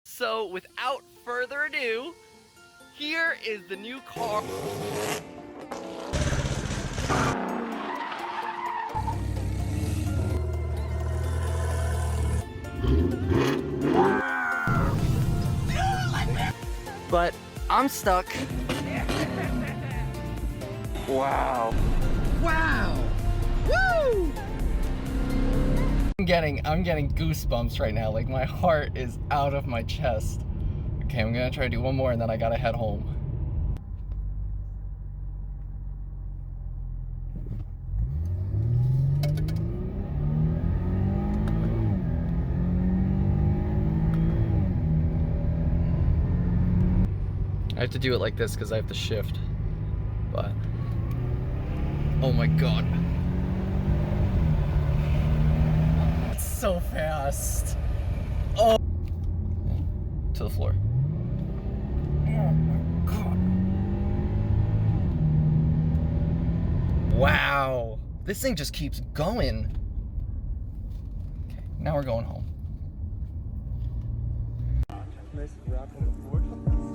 So without further ado, here is the new car. But I'm stuck. Wow. Wow. Woo! I'm getting goosebumps right now. Like my heart is out of my chest. Okay, I'm gonna try to do one more and then I gotta head home. I have to do it like this because I have to shift. But oh my god. It's so fast. Oh, to the floor. Oh my god. Wow. This thing just keeps going. Okay, now we're going home. Nice wrap on the Porsche.